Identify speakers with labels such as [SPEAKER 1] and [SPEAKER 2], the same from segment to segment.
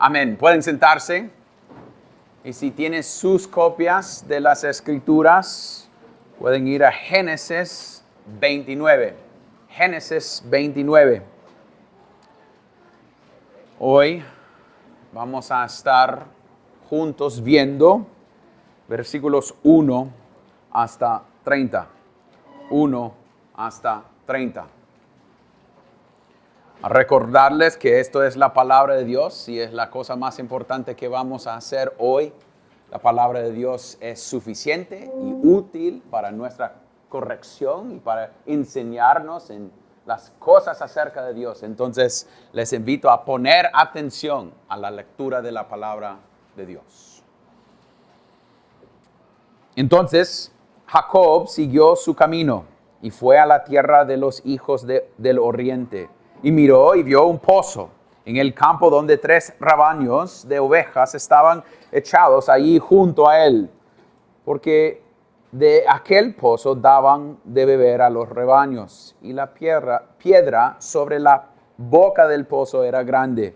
[SPEAKER 1] Amén. Pueden sentarse. Y si tienen sus copias de las Escrituras, pueden ir a Génesis 29. Génesis 29. Hoy vamos a estar juntos viendo versículos 1 hasta 30. 1 hasta 30. A recordarles que esto es la palabra de Dios y es la cosa más importante que vamos a hacer hoy. La palabra de Dios es suficiente y útil para nuestra corrección y para enseñarnos en las cosas acerca de Dios. Entonces, les invito a poner atención a la lectura de la palabra de Dios. Entonces, Jacob siguió su camino y fue a la tierra de los hijos del oriente. Y miró y vio un pozo en el campo donde 3 rebaños de ovejas estaban echados allí junto a él, porque de aquel pozo daban de beber a los rebaños, y la piedra sobre la boca del pozo era grande.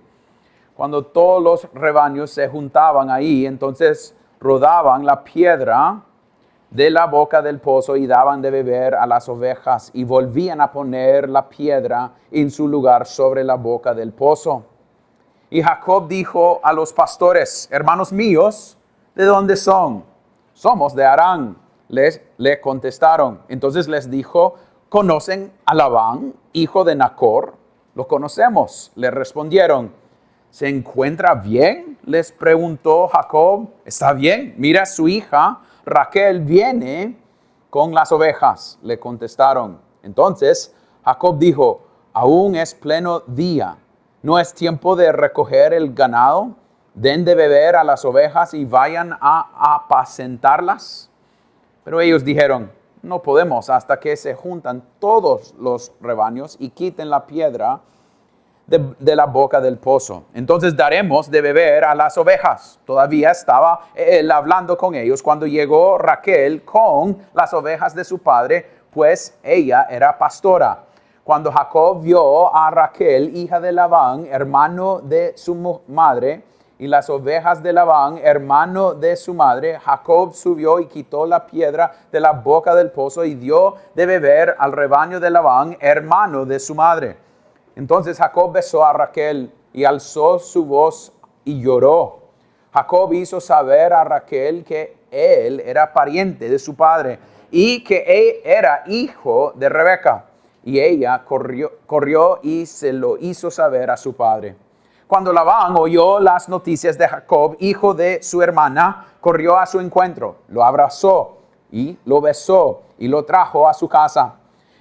[SPEAKER 1] Cuando todos los rebaños se juntaban ahí, entonces rodaban la piedra de la boca del pozo y daban de beber a las ovejas, y volvían a poner la piedra en su lugar sobre la boca del pozo. Y Jacob dijo a los pastores: hermanos míos, ¿de dónde son? Somos de Harán, le contestaron. Entonces les dijo: ¿conocen a Labán, hijo de Nacor? Lo conocemos, le respondieron. ¿Se encuentra bien?, les preguntó Jacob. Está bien, mira, su hija Raquel viene con las ovejas, le contestaron. Entonces Jacob dijo: aún es pleno día, ¿no es tiempo de recoger el ganado? Den de beber a las ovejas y vayan a apacentarlas. Pero ellos dijeron: no podemos hasta que se juntan todos los rebaños y quiten la piedra de la boca del pozo. Entonces daremos de beber a las ovejas. Todavía estaba él hablando con ellos cuando llegó Raquel con las ovejas de su padre, pues ella era pastora. Cuando Jacob vio a Raquel, hija de Labán, hermano de su madre, y las ovejas de Labán, hermano de su madre, Jacob subió y quitó la piedra de la boca del pozo y dio de beber al rebaño de Labán, hermano de su madre. Entonces Jacob besó a Raquel y alzó su voz y lloró. Jacob hizo saber a Raquel que él era pariente de su padre y que él era hijo de Rebeca. Y ella corrió y se lo hizo saber a su padre. Cuando Labán oyó las noticias de Jacob, hijo de su hermana, corrió a su encuentro, lo abrazó y lo besó y lo trajo a su casa.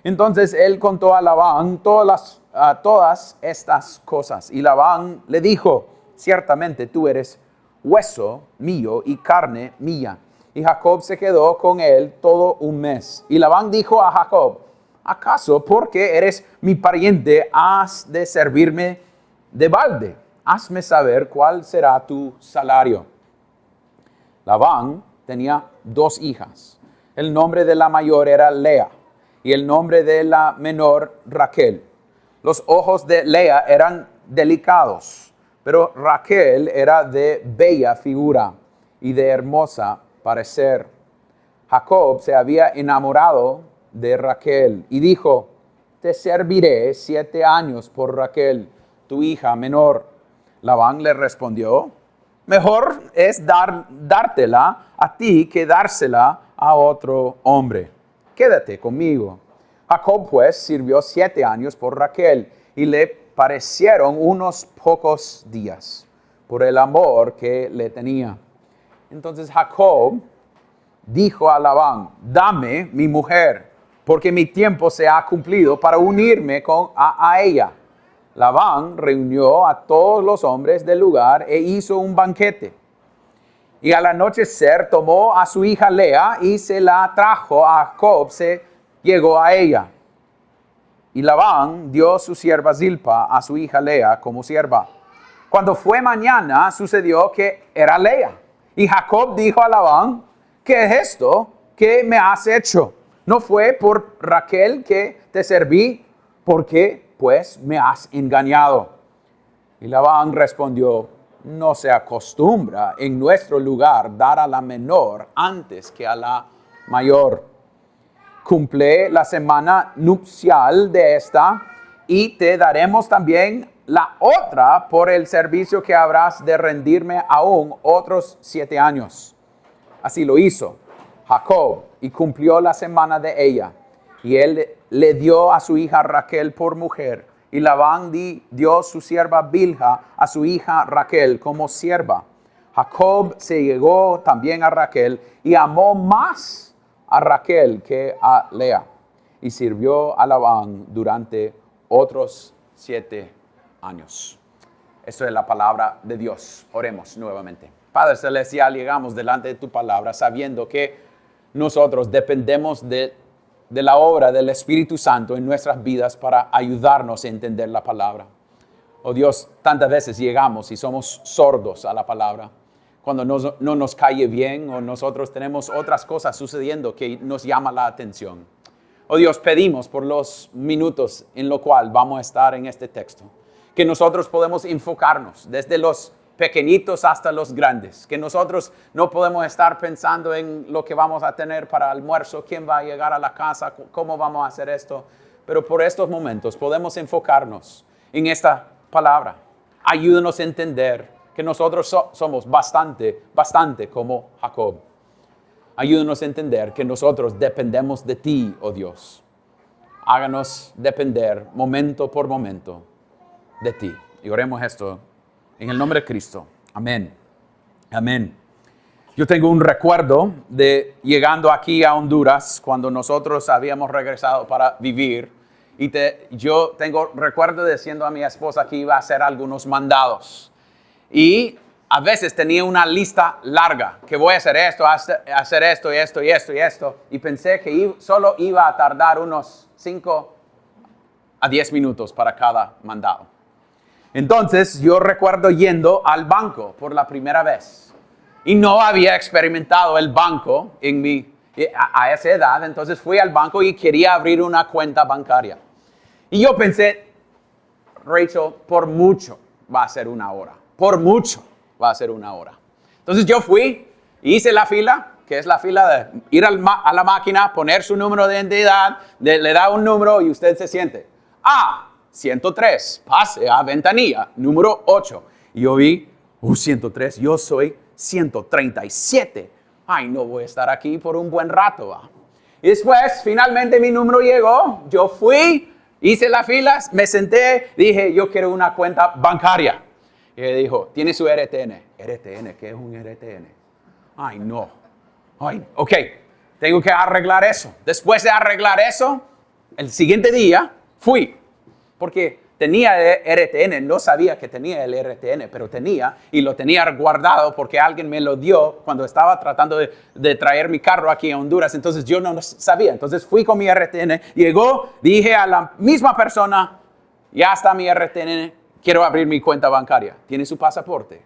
[SPEAKER 1] Entonces él contó a Labán todas estas cosas. Y Labán le dijo: ciertamente tú eres hueso mío y carne mía. Y Jacob se quedó con él todo un mes. Y Labán dijo a Jacob: ¿acaso porque eres mi pariente has de servirme de balde? Hazme saber cuál será tu salario. Labán tenía 2 hijas. El nombre de la mayor era Lea y el nombre de la menor Raquel. Los ojos de Lea eran delicados, pero Raquel era de bella figura y de hermosa parecer. Jacob se había enamorado de Raquel y dijo: te serviré 7 años por Raquel, tu hija menor. Labán le respondió: mejor es dártela a ti que dársela a otro hombre. Quédate conmigo. Jacob pues sirvió 7 años por Raquel y le parecieron unos pocos días por el amor que le tenía. Entonces Jacob dijo a Labán: dame mi mujer, porque mi tiempo se ha cumplido para unirme a ella. Labán reunió a todos los hombres del lugar e hizo un banquete. Y al anochecer tomó a su hija Lea y se la trajo a Jacob, llegó a ella. Y Labán dio su sierva Zilpa a su hija Lea como sierva. Cuando fue mañana, sucedió que era Lea. Y Jacob dijo a Labán: ¿qué es esto que me has hecho? ¿No fue por Raquel que te serví? ¿Por qué pues me has engañado? Y Labán respondió: no se acostumbra en nuestro lugar dar a la menor antes que a la mayor. Cumple la semana nupcial de esta y te daremos también la otra por el servicio que habrás de rendirme aún otros 7 años. Así lo hizo Jacob y cumplió la semana de ella. Y él le dio a su hija Raquel por mujer. Y Labán dio su sierva Bilha a su hija Raquel como sierva. Jacob se llegó también a Raquel y amó más a Raquel que a Lea. Y sirvió a Labán durante otros 7 años. Esto es la palabra de Dios. Oremos nuevamente. Padre Celestial, llegamos delante de tu palabra sabiendo que nosotros dependemos de la obra del Espíritu Santo en nuestras vidas para ayudarnos a entender la palabra. Oh Dios, tantas veces llegamos y somos sordos a la palabra. Cuando no nos cae bien o nosotros tenemos otras cosas sucediendo que nos llama la atención. Oh Dios, pedimos por los minutos en los cuales vamos a estar en este texto, que nosotros podemos enfocarnos desde los pequeñitos hasta los grandes, que nosotros no podemos estar pensando en lo que vamos a tener para almuerzo, quién va a llegar a la casa, cómo vamos a hacer esto, pero por estos momentos podemos enfocarnos en esta palabra. Ayúdanos a entender que nosotros somos bastante como Jacob. Ayúdanos a entender que nosotros dependemos de ti, oh Dios. Háganos depender momento por momento de ti. Y oremos esto en el nombre de Cristo. Amén. Amén. Yo tengo un recuerdo de llegando aquí a Honduras cuando nosotros habíamos regresado para vivir. Y yo tengo recuerdo diciendo a mi esposa que iba a hacer algunos mandados. Y a veces tenía una lista larga, que voy a hacer esto, hacer esto y esto y esto y esto. Y pensé que solo iba a tardar unos 5 a 10 minutos para cada mandado. Entonces yo recuerdo yendo al banco por la primera vez. Y no había experimentado el banco a esa edad. Entonces fui al banco y quería abrir una cuenta bancaria. Y yo pensé, Rachel, por mucho va a ser 1 hora. Por mucho va a ser 1 hora. Entonces yo fui, hice la fila, que es la fila de ir a la máquina, poner su número de identidad, le da un número y usted se siente. 103, pase a ventanilla, número 8. Y yo vi, 103, yo soy 137. Ay, no voy a estar aquí por un buen rato, ¿va? Y después, finalmente mi número llegó, yo fui, hice la fila, me senté, dije, yo quiero una cuenta bancaria. Y él dijo, ¿tiene su RTN? ¿RTN? ¿Qué es un RTN? Ay, no. Ay, ok, tengo que arreglar eso. Después de arreglar eso, el siguiente día fui. Porque tenía el RTN, no sabía que tenía el RTN, pero tenía, y lo tenía guardado porque alguien me lo dio cuando estaba tratando de traer mi carro aquí a Honduras. Entonces yo no sabía. Entonces fui con mi RTN, llegó, dije a la misma persona, ya está mi RTN, quiero abrir mi cuenta bancaria. ¿Tiene su pasaporte?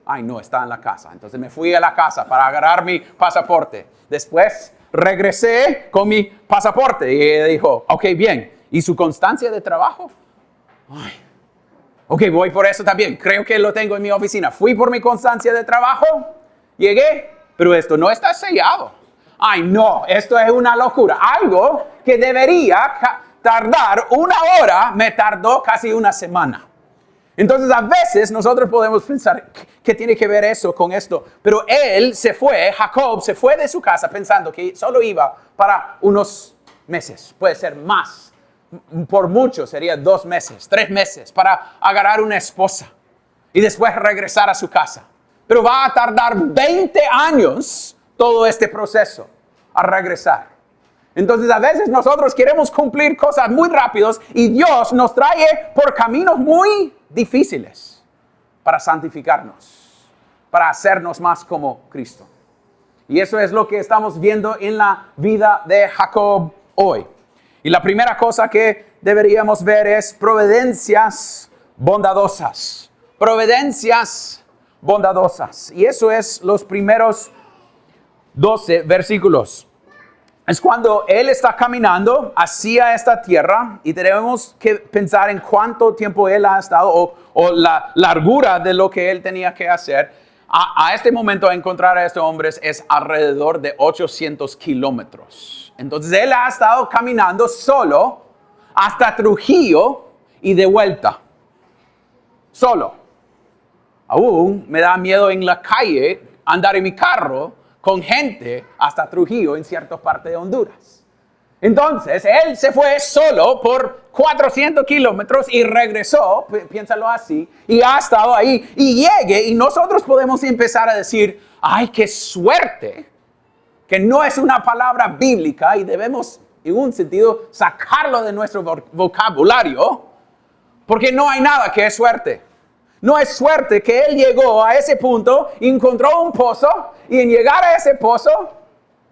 [SPEAKER 1] Ay, no, está en la casa. Entonces me fui a la casa para agarrar mi pasaporte. Después regresé con mi pasaporte y dijo, ok, bien. ¿Y su constancia de trabajo? Ay, ok, voy por eso también. Creo que lo tengo en mi oficina. Fui por mi constancia de trabajo, llegué, pero esto no está sellado. Ay, no, esto es una locura. Algo que debería tardar 1 hora, me tardó casi 1 semana. Entonces, a veces nosotros podemos pensar, ¿qué tiene que ver eso con esto? Pero Jacob se fue de su casa pensando que solo iba para unos meses, puede ser más. Por mucho sería 2 meses, 3 meses para agarrar una esposa y después regresar a su casa. Pero va a tardar 20 años todo este proceso a regresar. Entonces a veces nosotros queremos cumplir cosas muy rápidos y Dios nos trae por caminos muy difíciles para santificarnos, para hacernos más como Cristo. Y eso es lo que estamos viendo en la vida de Jacob hoy. Y la primera cosa que deberíamos ver es providencias bondadosas. Providencias bondadosas. Y eso es los primeros 12 versículos. es cuando él está caminando hacia esta tierra y tenemos que pensar en cuánto tiempo él ha estado o la largura de lo que él tenía que hacer. A este momento encontrar a estos hombres es alrededor de 800 kilómetros. Entonces él ha estado caminando solo hasta Trujillo y de vuelta. Solo. Aún me da miedo en la calle andar en mi carro con gente hasta Trujillo en ciertas partes de Honduras. Entonces, él se fue solo por 400 kilómetros y regresó, piénsalo así, y ha estado ahí. Y llegue, y nosotros podemos empezar a decir, ¡ay, qué suerte! Que no es una palabra bíblica y debemos, en un sentido, sacarlo de nuestro vocabulario, porque no hay nada que es suerte. No es suerte que él llegó a ese punto, encontró un pozo y en llegar a ese pozo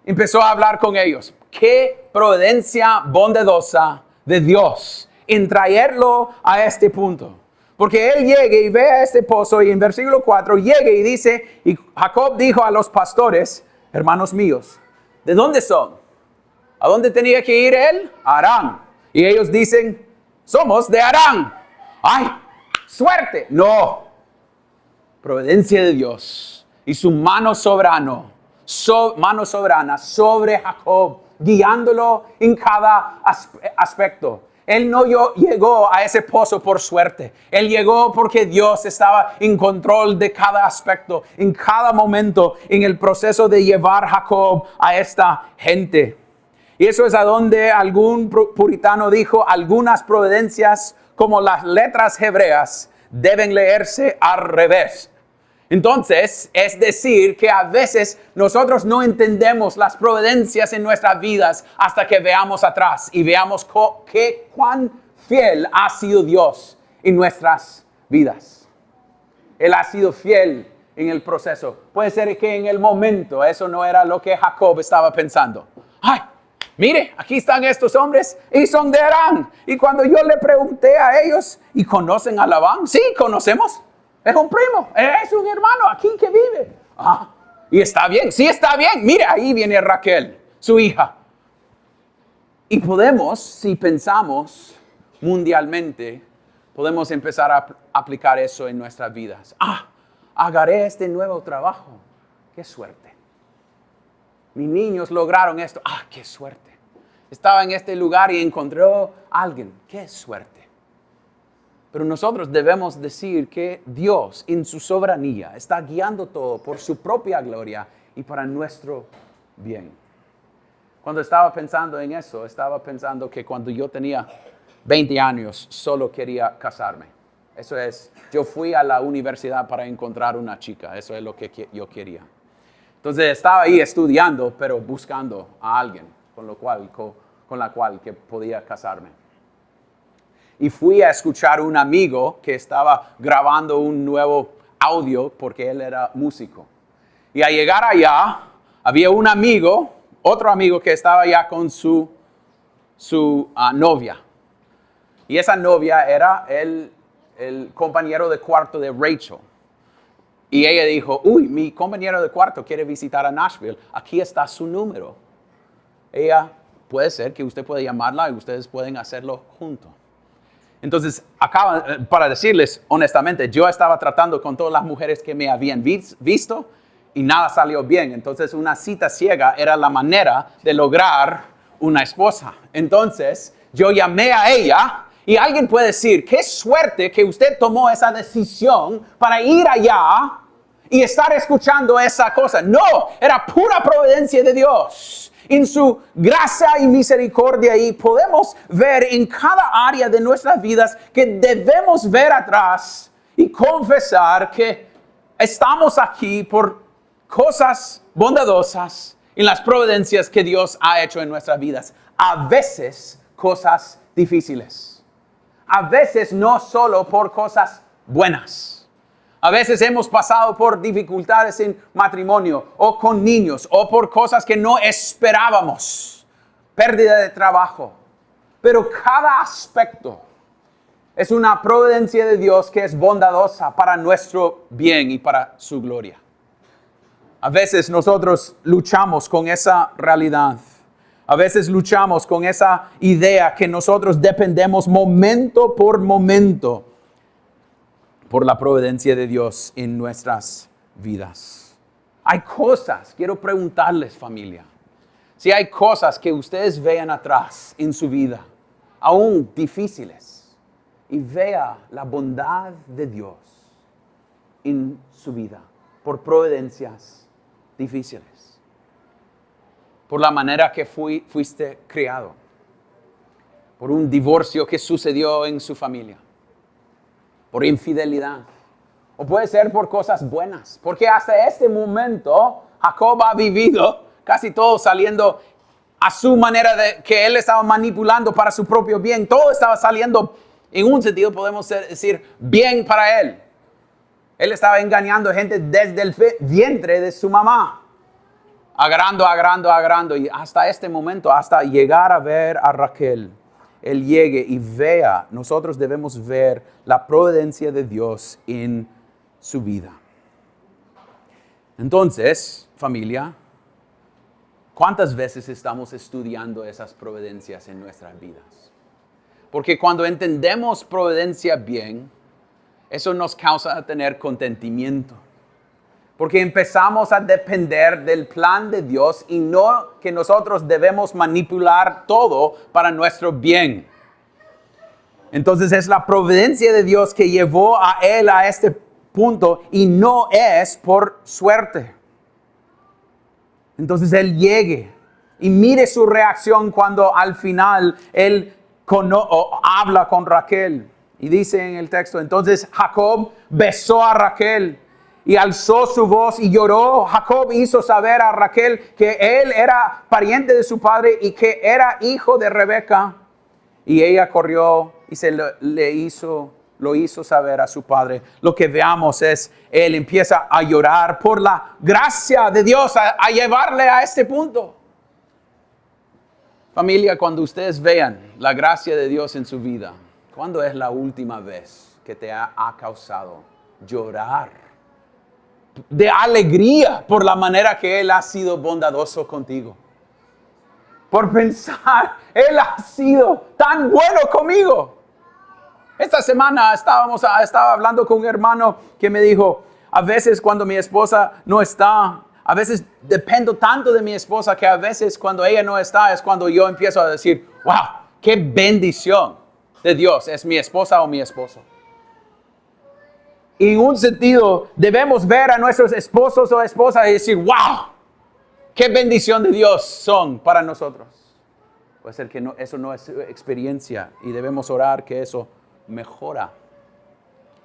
[SPEAKER 1] empezó a hablar con ellos. Qué providencia bondadosa de Dios en traerlo a este punto. Porque él llega y ve a este pozo y en versículo 4 llega y dice, y Jacob dijo a los pastores, hermanos míos, ¿de dónde son? ¿A dónde tenía que ir él? A Harán. Y ellos dicen, somos de Harán. ¡Ay! Suerte, no. Providencia de Dios y su mano soberana sobre Jacob, guiándolo en cada aspecto. Él no llegó a ese pozo por suerte. Él llegó porque Dios estaba en control de cada aspecto, en cada momento, en el proceso de llevar a Jacob a esta gente. Y eso es a donde algún puritano dijo, algunas providencias como las letras hebreas deben leerse al revés. Entonces, es decir, que a veces nosotros no entendemos las providencias en nuestras vidas hasta que veamos atrás y veamos cuán fiel ha sido Dios en nuestras vidas. Él ha sido fiel en el proceso. Puede ser que en el momento eso no era lo que Jacob estaba pensando. ¡Ay! Mire, aquí están estos hombres y son de Harán. Y cuando yo le pregunté a ellos, ¿y conocen a Labán? Sí, conocemos. Es un primo, es un hermano aquí que vive. Ah, y está bien, sí está bien. Mire, ahí viene Raquel, su hija. Y podemos, si pensamos mundialmente, podemos empezar a aplicar eso en nuestras vidas. Agarré este nuevo trabajo. Qué suerte. Mis niños lograron esto. ¡Qué suerte! Estaba en este lugar y encontró a alguien. ¡Qué suerte! Pero nosotros debemos decir que Dios, en su soberanía, está guiando todo por su propia gloria y para nuestro bien. Cuando estaba pensando en eso, estaba pensando que cuando yo tenía 20 años, solo quería casarme. Eso es, yo fui a la universidad para encontrar una chica. Eso es lo que yo quería. Entonces estaba ahí estudiando, pero buscando a alguien con la cual que podía casarme. Y fui a escuchar a un amigo que estaba grabando un nuevo audio porque él era músico. Y al llegar allá, había un amigo, otro amigo que estaba allá con su novia. Y esa novia era el compañero de cuarto de Rachel. Y ella dijo, mi compañero de cuarto quiere visitar a Nashville. Aquí está su número. Ella, puede ser que usted pueda llamarla y ustedes pueden hacerlo juntos. Entonces, para decirles honestamente, yo estaba tratando con todas las mujeres que me habían visto y nada salió bien. Entonces, una cita ciega era la manera de lograr una esposa. Entonces, yo llamé a ella y alguien puede decir, qué suerte que usted tomó esa decisión para ir allá y estar escuchando esa cosa. No, era pura providencia de Dios. En su gracia y misericordia, y podemos ver en cada área de nuestras vidas que debemos ver atrás y confesar que estamos aquí por cosas bondadosas en las providencias que Dios ha hecho en nuestras vidas. A veces cosas difíciles. A veces no solo por cosas buenas. A veces hemos pasado por dificultades en matrimonio o con niños o por cosas que no esperábamos. Pérdida de trabajo. Pero cada aspecto es una providencia de Dios que es bondadosa para nuestro bien y para su gloria. A veces nosotros luchamos con esa realidad. A veces luchamos con esa idea que nosotros dependemos momento por momento por la providencia de Dios en nuestras vidas. Hay cosas, quiero preguntarles, familia, si hay cosas que ustedes vean atrás en su vida, aún difíciles, y vea la bondad de Dios en su vida por providencias difíciles. Por la manera que fuiste criado, por un divorcio que sucedió en su familia, por infidelidad, o puede ser por cosas buenas, porque hasta este momento Jacob ha vivido casi todo saliendo a su manera de que él estaba manipulando para su propio bien. Todo estaba saliendo, en un sentido podemos decir, bien para él. Él estaba engañando gente desde el vientre de su mamá. Agrando, y hasta este momento, hasta llegar a ver a Raquel, él llegue y vea, nosotros debemos ver la providencia de Dios en su vida. Entonces, familia, ¿cuántas veces estamos estudiando esas providencias en nuestras vidas? Porque cuando entendemos providencia bien, eso nos causa tener contentimiento. Porque empezamos a depender del plan de Dios y no que nosotros debemos manipular todo para nuestro bien. Entonces es la providencia de Dios que llevó a él a este punto y no es por suerte. Entonces él llegue y mire su reacción cuando al final él habla con Raquel. Y dice en el texto, entonces Jacob besó a Raquel y alzó su voz y lloró. Jacob hizo saber a Raquel que él era pariente de su padre y que era hijo de Rebeca. Y ella corrió y lo hizo saber a su padre. Lo que veamos es, él empieza a llorar por la gracia de Dios, a llevarle a este punto. Familia, cuando ustedes vean la gracia de Dios en su vida, ¿cuándo es la última vez que te ha causado llorar de alegría por la manera que Él ha sido bondadoso contigo? Por pensar, Él ha sido tan bueno conmigo. Esta semana estaba hablando con un hermano que me dijo, a veces cuando mi esposa no está, a veces dependo tanto de mi esposa que a veces cuando ella no está es cuando yo empiezo a decir, wow, qué bendición de Dios es mi esposa o mi esposo. En un sentido, debemos ver a nuestros esposos o esposas y decir, wow, qué bendición de Dios son para nosotros. Puede ser que eso no es experiencia y debemos orar que eso mejora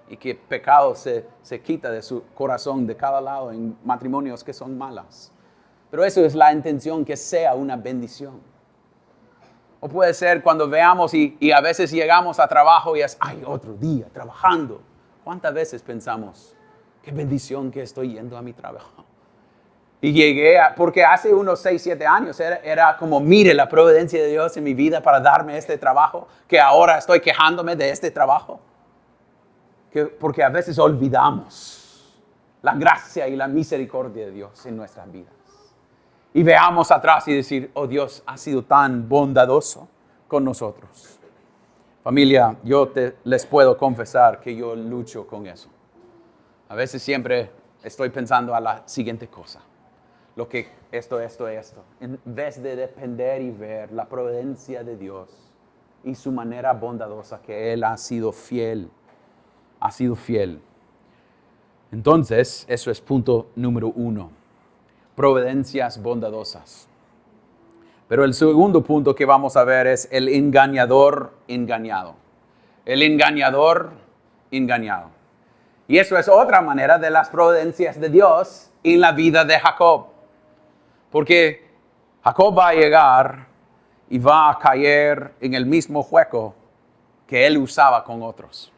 [SPEAKER 1] y que pecado se quita de su corazón de cada lado en matrimonios que son malas. Pero eso es la intención, que sea una bendición. O puede ser cuando veamos y a veces llegamos a trabajo y es, ay, otro día trabajando. ¿Cuántas veces pensamos, qué bendición que estoy yendo a mi trabajo? Y porque hace unos 6, 7 años era como, mire la providencia de Dios en mi vida para darme este trabajo, que ahora estoy quejándome de este trabajo. Porque a veces olvidamos la gracia y la misericordia de Dios en nuestras vidas. Y veamos atrás y decir, oh, Dios ha sido tan bondadoso con nosotros. Familia, les puedo confesar que yo lucho con eso. A veces siempre estoy pensando a la siguiente cosa. Esto. En vez de depender y ver la providencia de Dios y su manera bondadosa que Él ha sido fiel. Ha sido fiel. Entonces, eso es punto número 1. Providencias bondadosas. Pero el segundo punto que vamos a ver es el engañador engañado. El engañador engañado. Y eso es otra manera de las providencias de Dios en la vida de Jacob. Porque Jacob va a llegar y va a caer en el mismo juego que él usaba con otros.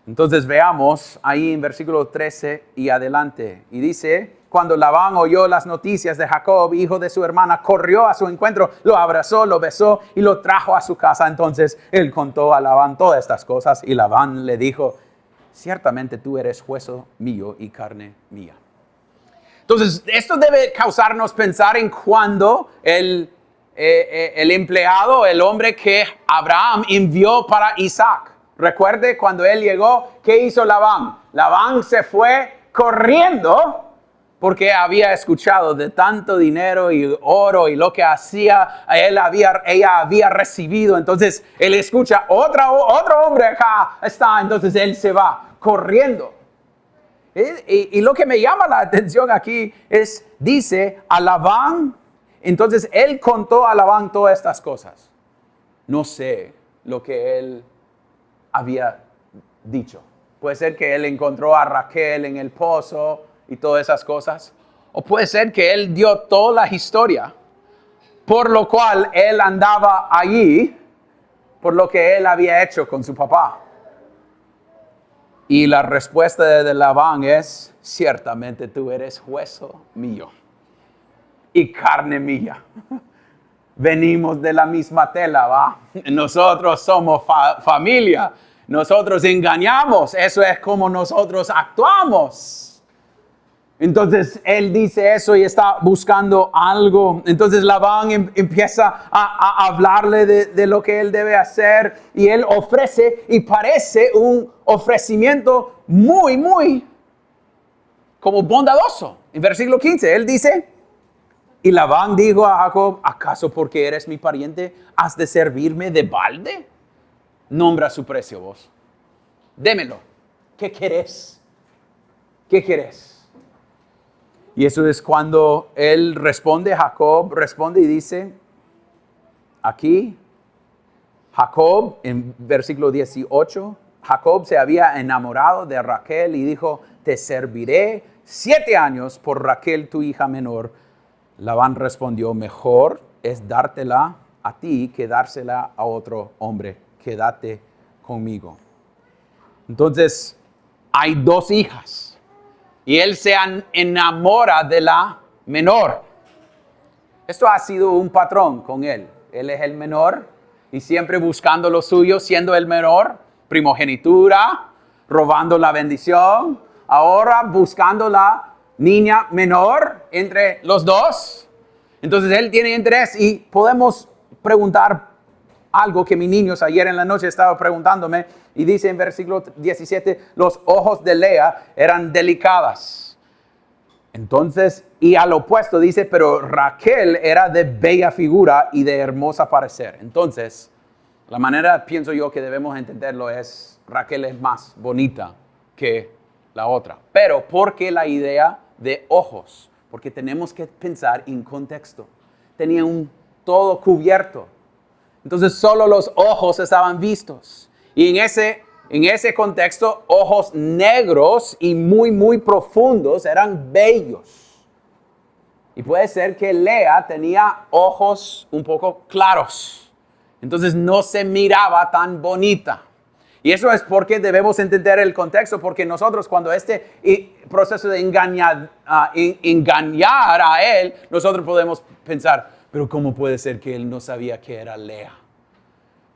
[SPEAKER 1] Entonces veamos ahí en versículo 13 y adelante. Y dice, cuando Labán oyó las noticias de Jacob, hijo de su hermana, corrió a su encuentro, lo abrazó, lo besó y lo trajo a su casa. Entonces él contó a Labán todas estas cosas y Labán le dijo, ciertamente tú eres hueso mío y carne mía. Entonces esto debe causarnos pensar en cuando el el empleado, el hombre que Abraham envió para Isaac. Recuerde cuando él llegó, ¿qué hizo Labán? Labán se fue corriendo porque había escuchado de tanto dinero y oro y lo que hacía, ella había recibido. Entonces él escucha, otro hombre acá está, entonces él se va corriendo. Y lo que me llama la atención aquí es, dice, a Labán, entonces él contó a Labán todas estas cosas. No sé lo que él había dicho. Puede ser que él encontró a Raquel en el pozo y todas esas cosas. O puede ser que él dio toda la historia, por lo cual él andaba allí, por lo que él había hecho con su papá. Y la respuesta de Labán es, ciertamente tú eres hueso mío y carne mía. Venimos de la misma tela, ¿va? Nosotros somos familia. Nosotros engañamos. Eso es como nosotros actuamos. Entonces él dice eso y está buscando algo. Entonces Labán empieza a hablarle de lo que él debe hacer. Y él ofrece, y parece un ofrecimiento muy como bondadoso. En versículo 15 él dice, y Labán dijo a Jacob, ¿acaso porque eres mi pariente has de servirme de balde? Nombra su precio vos. Démelo. ¿Qué querés? ¿Qué querés? Y eso es cuando él responde, Jacob responde y dice, aquí, Jacob, en versículo 18, Jacob se había enamorado de Raquel y dijo, te serviré 7 años por Raquel, tu hija menor. Labán respondió, mejor es dártela a ti que dársela a otro hombre. Quédate conmigo. Entonces, hay 2 hijas. Y él se enamora de la menor. Esto ha sido un patrón con él. Él es el menor y siempre buscando lo suyo, siendo el menor, primogenitura, robando la bendición. Ahora buscando la niña menor entre los 2. Entonces él tiene interés y podemos preguntar algo que mis niños ayer en la noche estaban preguntándome. Y dice en versículo 17, los ojos de Lea eran delicadas. Entonces, y al opuesto dice, pero Raquel era de bella figura y de hermosa parecer. Entonces, la manera, pienso yo, que debemos entenderlo es, Raquel es más bonita que la otra. Pero, ¿por qué la idea de ojos? Porque tenemos que pensar en contexto. Tenía todo cubierto. Entonces, solo los ojos estaban vistos. Y en ese contexto, ojos negros y muy profundos eran bellos. Y puede ser que Lea tenía ojos un poco claros. Entonces no se miraba tan bonita. Y eso es porque debemos entender el contexto, porque nosotros cuando este proceso de engañar a él, nosotros podemos pensar, pero ¿cómo puede ser que él no sabía que era Lea?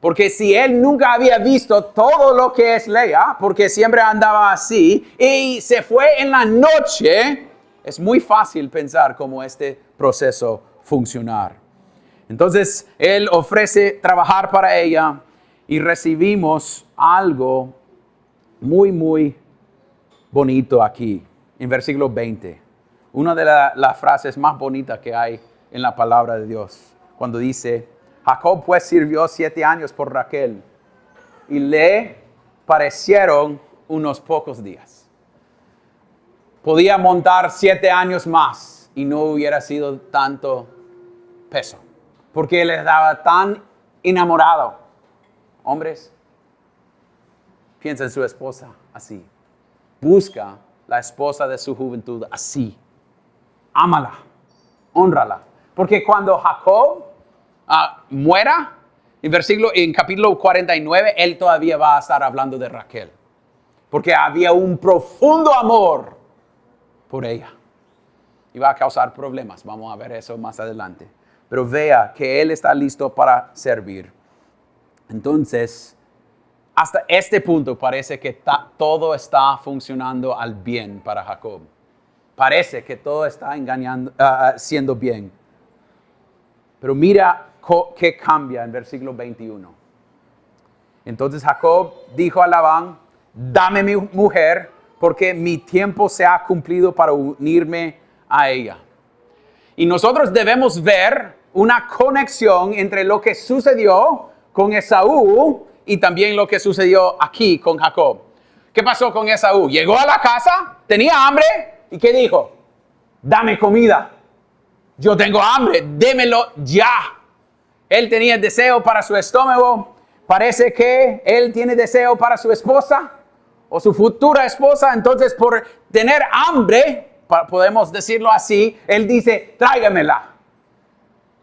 [SPEAKER 1] Porque si él nunca había visto todo lo que es Lea, porque siempre andaba así, y se fue en la noche, es muy fácil pensar cómo este proceso funcionar. Entonces, él ofrece trabajar para ella y recibimos algo muy bonito aquí, en versículo 20. Una de las frases más bonitas que hay en la palabra de Dios, cuando dice, Jacob pues sirvió 7 años por Raquel y le parecieron unos pocos días. Podía montar 7 años más y no hubiera sido tanto peso, porque él estaba tan enamorado. Hombres, piensa en su esposa así. Busca la esposa de su juventud así. Ámala, hónrala. Porque cuando Jacob muera, en capítulo 49, él todavía va a estar hablando de Raquel. Porque había un profundo amor por ella. Y va a causar problemas. Vamos a ver eso más adelante. Pero vea que él está listo para servir. Entonces, hasta este punto parece que todo está funcionando al bien para Jacob. Parece que todo está siendo bien. Pero mira ¿qué cambia en versículo 21? Entonces Jacob dijo a Labán, dame mi mujer, porque mi tiempo se ha cumplido para unirme a ella. Y nosotros debemos ver una conexión entre lo que sucedió con Esaú y también lo que sucedió aquí con Jacob. ¿Qué pasó con Esaú? Llegó a la casa, tenía hambre, ¿y qué dijo? Dame comida. Yo tengo hambre, démelo ya. Él tenía deseo para su estómago. Parece que él tiene deseo para su esposa o su futura esposa. Entonces, por tener hambre, podemos decirlo así, él dice, tráigamela.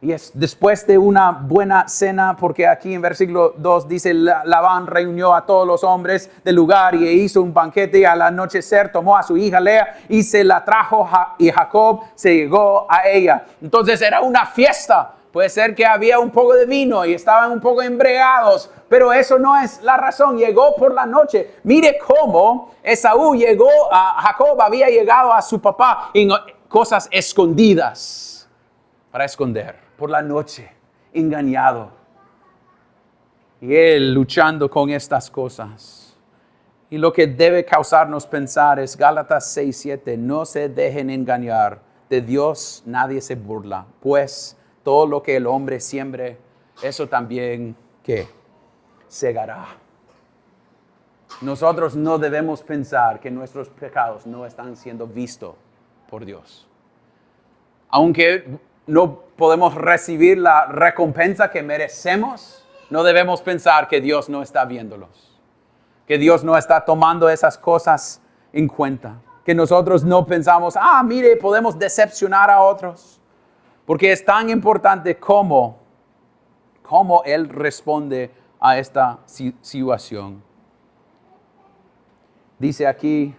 [SPEAKER 1] Y es después de una buena cena, porque aquí en versículo 2 dice, Labán reunió a todos los hombres del lugar y hizo un banquete, y al anochecer tomó a su hija Lea y se la trajo, y Jacob se llegó a ella. Entonces era una fiesta. Puede ser que había un poco de vino y estaban un poco embriagados, pero eso no es la razón. Llegó por la noche. Mire cómo Esaú llegó, Jacob había llegado a su papá en cosas escondidas, para esconder, por la noche, engañado. Y él luchando con estas cosas. Y lo que debe causarnos pensar es Gálatas 6:7, no se dejen engañar, de Dios nadie se burla, pues todo lo que el hombre siembre, eso también, ¿qué? Segará. Nosotros no debemos pensar que nuestros pecados no están siendo vistos por Dios. Aunque no podemos recibir la recompensa que merecemos, no debemos pensar que Dios no está viéndolos. Que Dios no está tomando esas cosas en cuenta. Que nosotros no pensamos, mire, podemos decepcionar a otros. Porque es tan importante cómo Él responde a esta situación. Dice aquí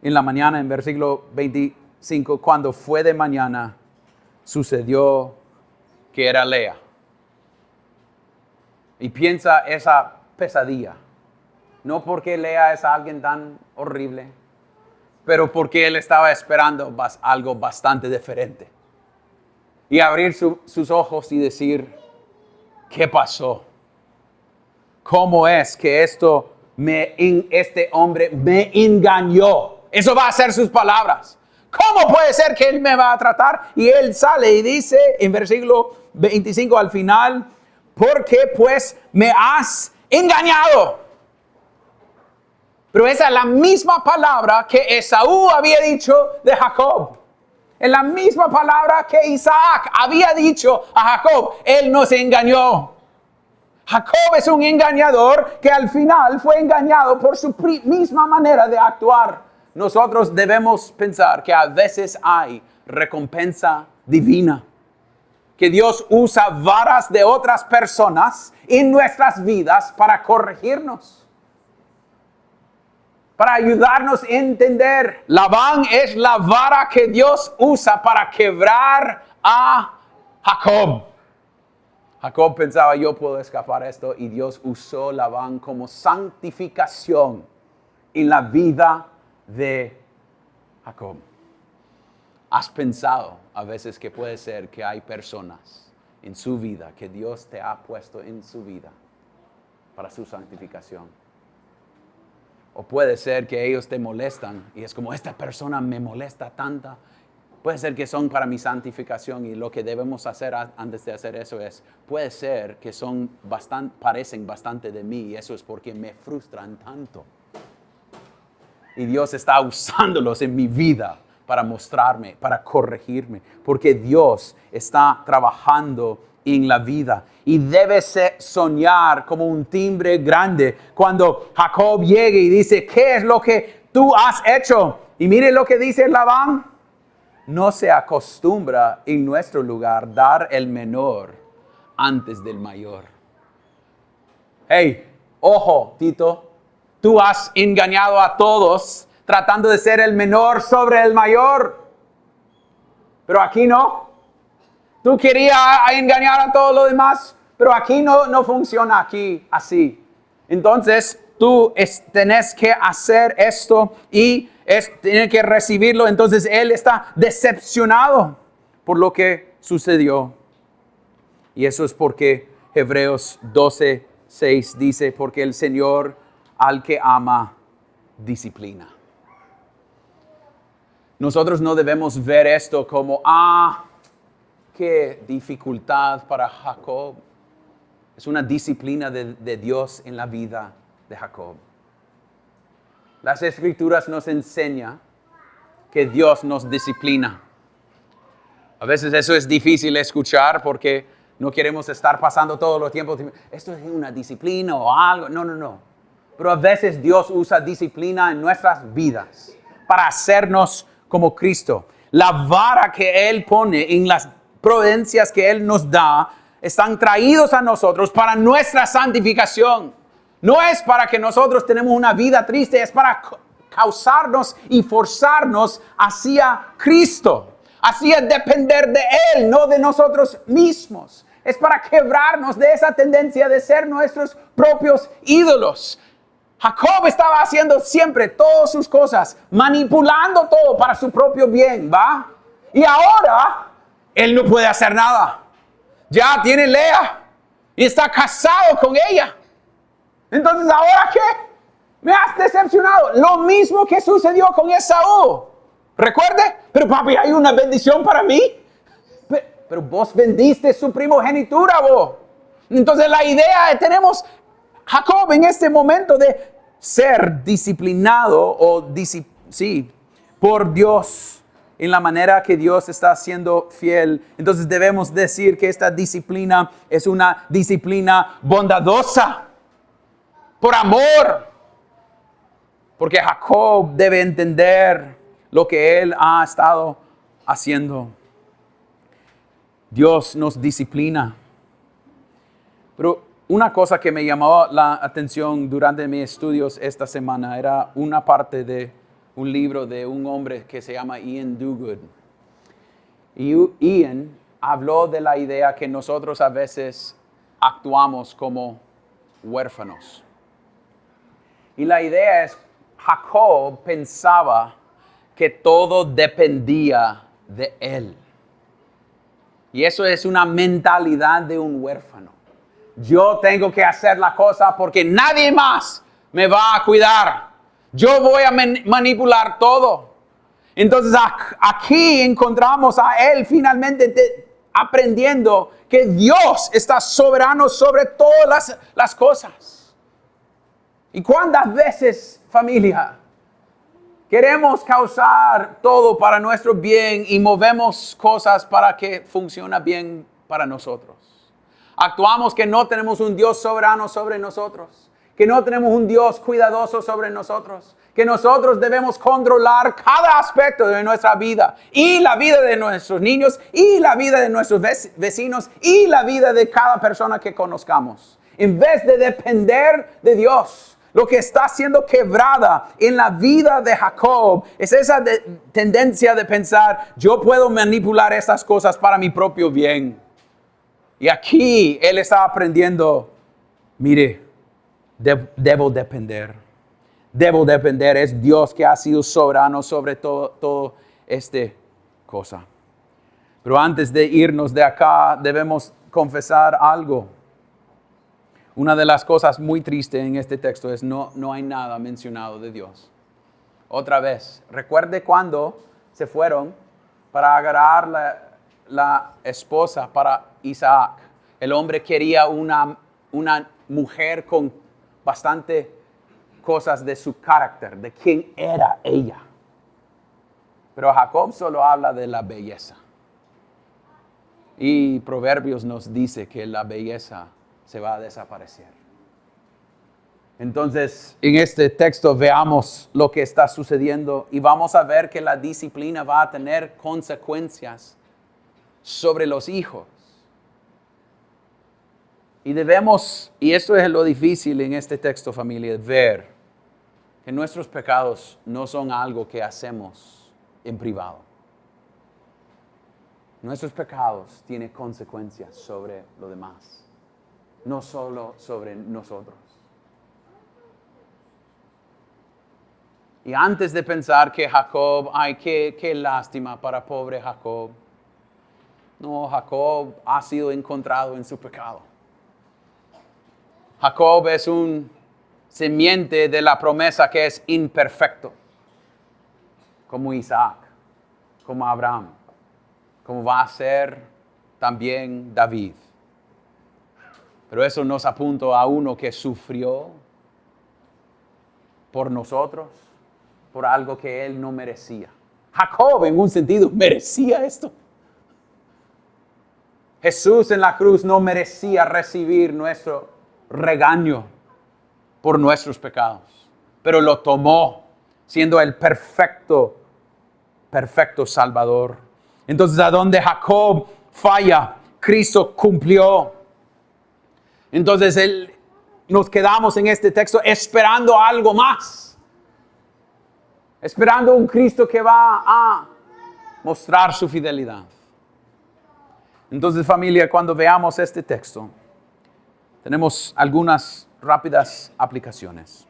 [SPEAKER 1] en la mañana, en versículo 25, cuando fue de mañana, sucedió que era Lea. Y piensa esa pesadilla. No porque Lea es alguien tan horrible, pero porque él estaba esperando algo bastante diferente. Y abrir sus ojos y decir, ¿qué pasó? ¿Cómo es que este hombre me engañó? Eso va a ser sus palabras. ¿Cómo puede ser que él me va a tratar? Y él sale y dice en versículo 25 al final, ¿por qué pues me has engañado? Pero esa es la misma palabra que Esaú había dicho de Jacob. Es la misma palabra que Isaac había dicho a Jacob. Él nos engañó. Jacob es un engañador que al final fue engañado por su misma manera de actuar. Nosotros debemos pensar que a veces hay recompensa divina. Que Dios usa varas de otras personas en nuestras vidas para corregirnos. Para ayudarnos a entender. Labán es la vara que Dios usa para quebrar a Jacob. Jacob pensaba, yo puedo escapar a esto, y Dios usó Labán como santificación en la vida de Jacob. ¿Has pensado a veces que puede ser que hay personas en su vida que Dios te ha puesto en su vida para su santificación? O puede ser que ellos te molestan y es como, esta persona me molesta tanta. Puede ser que son para mi santificación, y lo que debemos hacer antes de hacer eso es, puede ser que parecen bastante de mí, y eso es porque me frustran tanto. Y Dios está usándolos en mi vida para mostrarme, para corregirme, porque Dios está trabajando en la vida. Y debe soñar como un timbre grande cuando Jacob llegue y dice, ¿qué es lo que tú has hecho? Y mire lo que dice Labán. No se acostumbra en nuestro lugar dar el menor antes del mayor. Hey, ojo, Tito, tú has engañado a todos tratando de ser el menor sobre el mayor. Pero aquí no. Tú querías engañar a todos los demás, pero aquí no funciona aquí así. Entonces, tú tenés que hacer esto y tienes que recibirlo. Entonces, él está decepcionado por lo que sucedió. Y eso es porque Hebreos 12:6 dice, porque el Señor al que ama, disciplina. Nosotros no debemos ver esto como, qué dificultad para Jacob. Es una disciplina de Dios en la vida de Jacob. Las Escrituras nos enseñan que Dios nos disciplina. A veces eso es difícil escuchar porque no queremos estar pasando todo el tiempo. Esto es una disciplina o algo. No. Pero a veces Dios usa disciplina en nuestras vidas para hacernos como Cristo. La vara que Él pone en las providencias que Él nos da están traídos a nosotros para nuestra santificación. No es para que nosotros tenemos una vida triste, es para causarnos y forzarnos hacia Cristo. Hacia depender de Él, no de nosotros mismos. Es para quebrarnos de esa tendencia de ser nuestros propios ídolos. Jacob estaba haciendo siempre todas sus cosas, manipulando todo para su propio bien, ¿va? Y ahora, él no puede hacer nada. Ya tiene Lea y está casado con ella. Entonces, ¿ahora qué? Me has decepcionado. Lo mismo que sucedió con Esaú. ¿Recuerde? Pero papi, hay una bendición para mí. Pero vos vendiste su primogenitura, vos. Entonces la idea tenemos Jacob en este momento de ser disciplinado por Dios en la manera que Dios está siendo fiel. Entonces debemos decir que esta disciplina es una disciplina bondadosa, por amor. Porque Jacob debe entender lo que él ha estado haciendo. Dios nos disciplina. Pero una cosa que me llamó la atención durante mis estudios esta semana era una parte de un libro de un hombre que se llama Ian Duguid. Y Ian habló de la idea que nosotros a veces actuamos como huérfanos. Y la idea es, Jacob pensaba que todo dependía de él. Y eso es una mentalidad de un huérfano. Yo tengo que hacer la cosa porque nadie más me va a cuidar. Yo voy a manipular todo. Entonces aquí encontramos a él finalmente aprendiendo que Dios está soberano sobre todas las cosas. ¿Y cuántas veces, familia, queremos causar todo para nuestro bien y movemos cosas para que funcione bien para nosotros? Actuamos que no tenemos un Dios soberano sobre nosotros, que no tenemos un Dios cuidadoso sobre nosotros, que nosotros debemos controlar cada aspecto de nuestra vida y la vida de nuestros niños y la vida de nuestros vecinos y la vida de cada persona que conozcamos. En vez de depender de Dios. Lo que está siendo quebrada en la vida de Jacob es esa tendencia de pensar, yo puedo manipular estas cosas para mi propio bien. Y aquí él está aprendiendo, mire, debo depender. Debo depender, es Dios que ha sido soberano sobre todo esta cosa. Pero antes de irnos de acá, debemos confesar algo. Una de las cosas muy tristes en este texto es no hay nada mencionado de Dios. Otra vez, recuerde cuando se fueron para agarrar la esposa para Isaac. El hombre quería una mujer con bastante cosas de su carácter, de quién era ella. Pero Jacob solo habla de la belleza. Y Proverbios nos dice que la belleza se va a desaparecer. Entonces, en este texto veamos lo que está sucediendo y vamos a ver que la disciplina va a tener consecuencias sobre los hijos. Y debemos, y esto es lo difícil en este texto, familia, ver que nuestros pecados no son algo que hacemos en privado. Nuestros pecados tienen consecuencias sobre lo demás. No solo sobre nosotros. Y antes de pensar que Jacob, qué lástima para pobre Jacob, No, Jacob ha sido encontrado en su pecado. Jacob es un simiente de la promesa que es imperfecto, como Isaac, como Abraham, como va a ser también David. Pero eso nos apunta a uno que sufrió por nosotros, por algo que él no merecía. Jacob, en un sentido, merecía esto. Jesús en la cruz no merecía recibir nuestro regaño por nuestros pecados, pero lo tomó siendo el perfecto Salvador. Entonces, a donde Jacob falla, Cristo cumplió. Entonces, nos quedamos en este texto esperando algo más. Esperando un Cristo que va a mostrar su fidelidad. Entonces, familia, cuando veamos este texto, tenemos algunas rápidas aplicaciones.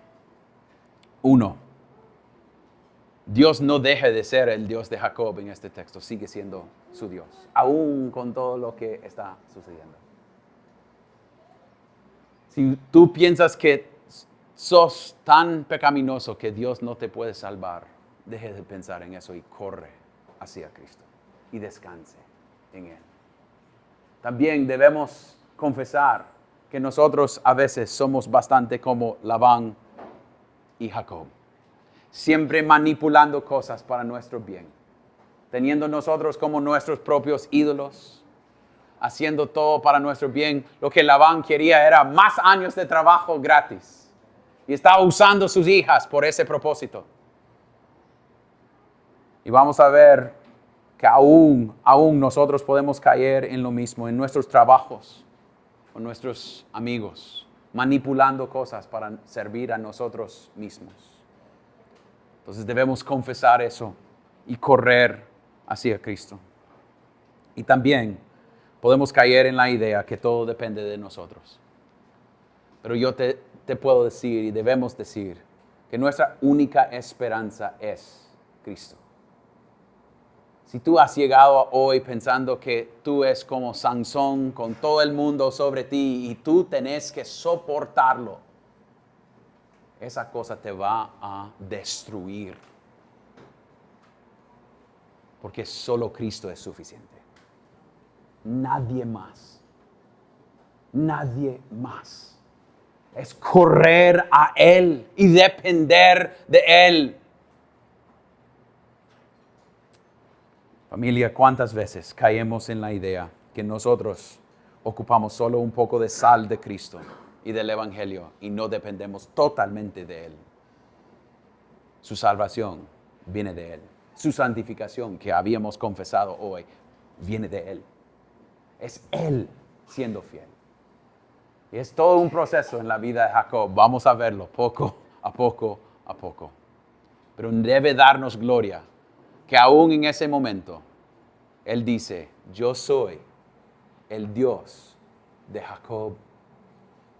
[SPEAKER 1] 1. Dios no deja de ser el Dios de Jacob en este texto, sigue siendo su Dios, aún con todo lo que está sucediendo. Si tú piensas que sos tan pecaminoso que Dios no te puede salvar, deje de pensar en eso y corre hacia Cristo y descanse en Él. También debemos confesar que nosotros a veces somos bastante como Labán y Jacob, siempre manipulando cosas para nuestro bien, teniendo nosotros como nuestros propios ídolos, haciendo todo para nuestro bien. Lo que Labán quería era más años de trabajo gratis y estaba usando sus hijas por ese propósito. Y vamos a ver que aún nosotros podemos caer en lo mismo, en nuestros trabajos, con nuestros amigos, manipulando cosas para servir a nosotros mismos. Entonces debemos confesar eso y correr hacia Cristo. Y también podemos caer en la idea que todo depende de nosotros. Pero yo te puedo decir y debemos decir que nuestra única esperanza es Cristo. Si tú has llegado hoy pensando que tú es como Sansón con todo el mundo sobre ti y tú tenés que soportarlo, esa cosa te va a destruir. Porque solo Cristo es suficiente. Nadie más. Nadie más. Es correr a Él y depender de Él. Familia, ¿cuántas veces caemos en la idea que nosotros ocupamos solo un poco de sal de Cristo y del Evangelio y no dependemos totalmente de Él? Su salvación viene de Él. Su santificación que habíamos confesado hoy viene de Él. Es Él siendo fiel. Y es todo un proceso en la vida de Jacob. Vamos a verlo poco a poco a poco. Pero debe darnos gloria que aún en ese momento, Él dice, yo soy el Dios de Jacob,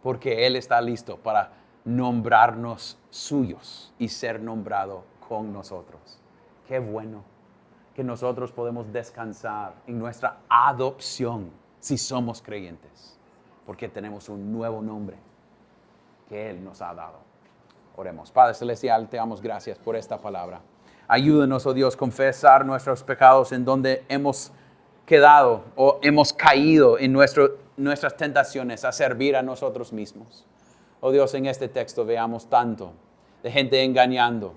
[SPEAKER 1] porque Él está listo para nombrarnos suyos y ser nombrado con nosotros. Qué bueno que nosotros podemos descansar en nuestra adopción si somos creyentes, porque tenemos un nuevo nombre que Él nos ha dado. Oremos. Padre Celestial, te damos gracias por esta palabra. Ayúdanos, oh Dios, confesar nuestros pecados en donde hemos quedado o hemos caído en nuestras tentaciones a servir a nosotros mismos. Oh Dios, en este texto veamos tanto de gente engañando,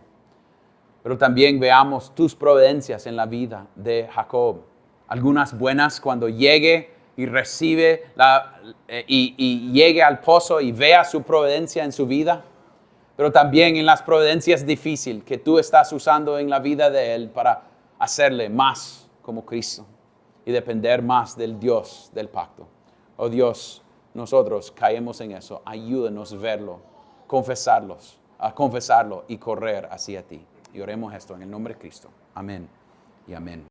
[SPEAKER 1] pero también veamos tus providencias en la vida de Jacob. Algunas buenas cuando llegue y recibe y llegue al pozo y vea su providencia en su vida. Pero también en las providencias difíciles que tú estás usando en la vida de Él para hacerle más como Cristo y depender más del Dios del pacto. Oh Dios, nosotros caemos en eso. Ayúdanos a verlo, confesarlo y correr hacia ti. Y oremos esto en el nombre de Cristo. Amén y amén.